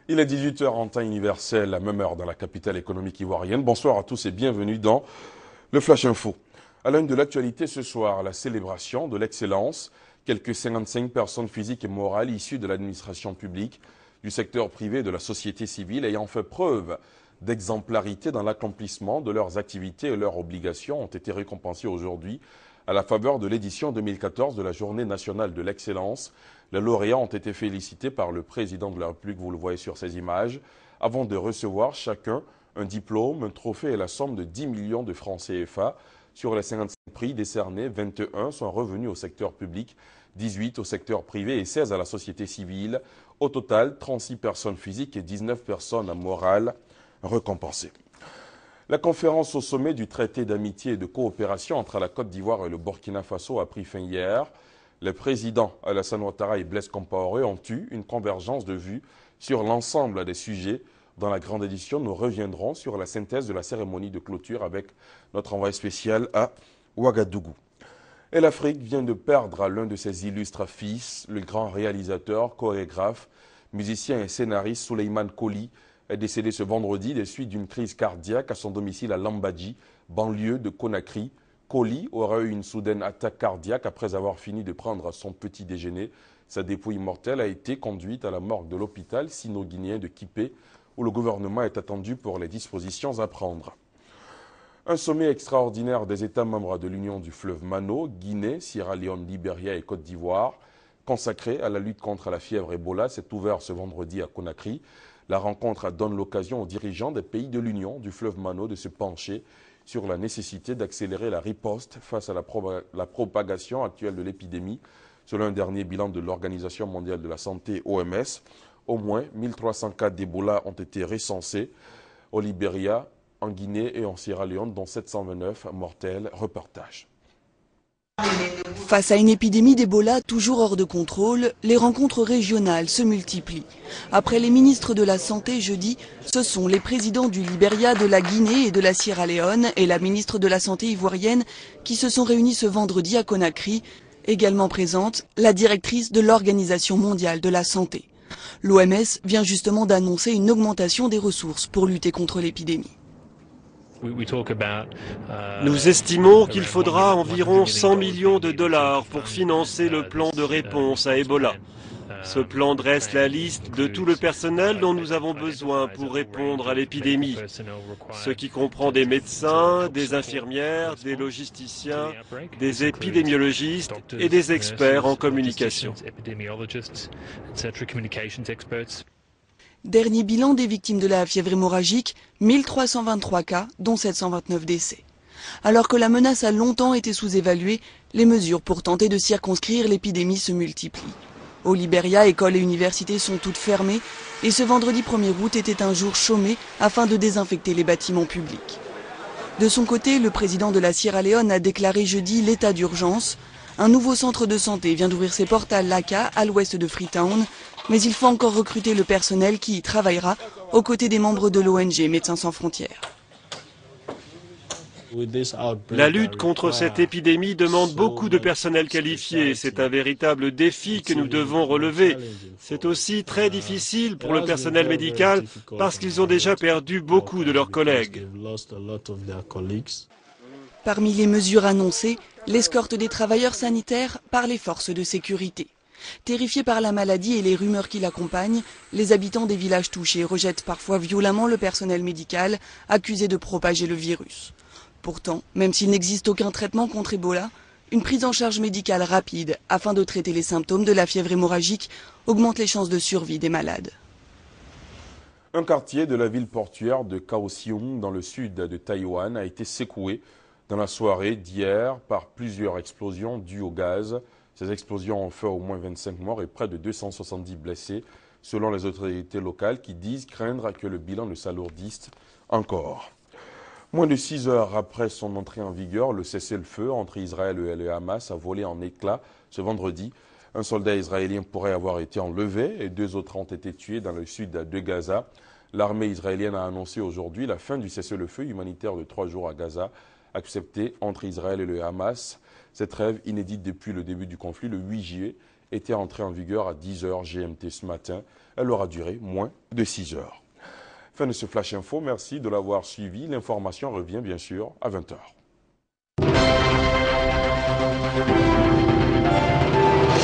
Il est 18 h en temps universel, la même heure dans la capitale économique ivoirienne. Bonsoir à tous et bienvenue dans le Flash Info. À l'une de l'actualité ce soir, la célébration de l'excellence. Quelques 55 personnes physiques et morales issues de l'administration publique, du secteur privé et de la société civile ayant fait preuve d'exemplarité dans l'accomplissement de leurs activités et leurs obligations ont été récompensées aujourd'hui à la faveur de l'édition 2014 de la Journée nationale de l'excellence. Les lauréats ont été félicités par le président de la République, vous le voyez sur ces images, avant de recevoir chacun un diplôme, un trophée et la somme de 10 millions de francs CFA. Sur les 55 prix décernés, 21 sont revenus au secteur public, 18 au secteur privé et 16 à la société civile. Au total, 36 personnes physiques et 19 personnes morales récompensées. La conférence au sommet du traité d'amitié et de coopération entre la Côte d'Ivoire et le Burkina Faso a pris fin hier. Les présidents Alassane Ouattara et Blaise Compaoré ont eu une convergence de vues sur l'ensemble des sujets. Dans la grande édition, nous reviendrons sur la synthèse de la cérémonie de clôture avec notre envoyé spécial à Ouagadougou. Et l'Afrique vient de perdre l'un de ses illustres fils, le grand réalisateur, chorégraphe, musicien et scénariste Souleymane Coly est décédé ce vendredi des suites d'une crise cardiaque à son domicile à Lambadji, banlieue de Conakry. Coly aurait eu une soudaine attaque cardiaque après avoir fini de prendre son petit déjeuner. Sa dépouille mortelle a été conduite à la morgue de l'hôpital sino-guinéen de Kipé, où le gouvernement est attendu pour les dispositions à prendre. Un sommet extraordinaire des États membres de l'Union du fleuve Mano, Guinée, Sierra Leone, Libéria et Côte d'Ivoire, consacré à la lutte contre la fièvre Ebola, s'est ouvert ce vendredi à Conakry. La rencontre donne l'occasion aux dirigeants des pays de l'Union du fleuve Mano de se pencher sur la nécessité d'accélérer la riposte face à la propagation actuelle de l'épidémie. Selon un dernier bilan de l'Organisation mondiale de la santé, OMS, au moins 1300 cas d'Ebola ont été recensés au Libéria, en Guinée et en Sierra Leone, dont 729 mortels. Reportage. Face à une épidémie d'Ebola toujours hors de contrôle, les rencontres régionales se multiplient. Après les ministres de la Santé jeudi, ce sont les présidents du Libéria, de la Guinée et de la Sierra Leone et la ministre de la Santé ivoirienne qui se sont réunis ce vendredi à Conakry. Également présente, la directrice de l'Organisation mondiale de la santé. L'OMS vient justement d'annoncer une augmentation des ressources pour lutter contre l'épidémie. Nous estimons qu'il faudra environ 100 millions de dollars pour financer le plan de réponse à Ebola. Ce plan dresse la liste de tout le personnel dont nous avons besoin pour répondre à l'épidémie, ce qui comprend des médecins, des infirmières, des logisticiens, des épidémiologistes et des experts en communication. Dernier bilan des victimes de la fièvre hémorragique, 1323 cas, dont 729 décès. Alors que la menace a longtemps été sous-évaluée, les mesures pour tenter de circonscrire l'épidémie se multiplient. Au Libéria, écoles et universités sont toutes fermées et ce vendredi 1er août était un jour chômé afin de désinfecter les bâtiments publics. De son côté, le président de la Sierra Leone a déclaré jeudi l'état d'urgence. Un nouveau centre de santé vient d'ouvrir ses portes à Laka, à l'ouest de Freetown, mais il faut encore recruter le personnel qui y travaillera aux côtés des membres de l'ONG Médecins sans frontières. La lutte contre cette épidémie demande beaucoup de personnel qualifié. C'est un véritable défi que nous devons relever. C'est aussi très difficile pour le personnel médical parce qu'ils ont déjà perdu beaucoup de leurs collègues. Parmi les mesures annoncées, l'escorte des travailleurs sanitaires par les forces de sécurité. Terrifiés par la maladie et les rumeurs qui l'accompagnent, les habitants des villages touchés rejettent parfois violemment le personnel médical accusé de propager le virus. Pourtant, même s'il n'existe aucun traitement contre Ebola, une prise en charge médicale rapide afin de traiter les symptômes de la fièvre hémorragique augmente les chances de survie des malades. Un quartier de la ville portuaire de Kaohsiung, dans le sud de Taïwan, a été secoué dans la soirée d'hier par plusieurs explosions dues au gaz. Ces explosions ont fait au moins 25 morts et près de 270 blessés, selon les autorités locales qui disent craindre que le bilan ne s'alourdisse encore. Moins de 6 heures après son entrée en vigueur, le cessez-le-feu entre Israël et le Hamas a volé en éclats ce vendredi. Un soldat israélien pourrait avoir été enlevé et 2 autres ont été tués dans le sud de Gaza. L'armée israélienne a annoncé aujourd'hui la fin du cessez-le-feu humanitaire de 3 jours à Gaza, accepté entre Israël et le Hamas. Cette trêve, inédite depuis le début du conflit, le 8 juillet, était entrée en vigueur à 10h GMT ce matin. Elle aura duré moins de 6 heures. Fin de ce Flash Info, merci de l'avoir suivi. L'information revient bien sûr à 20h.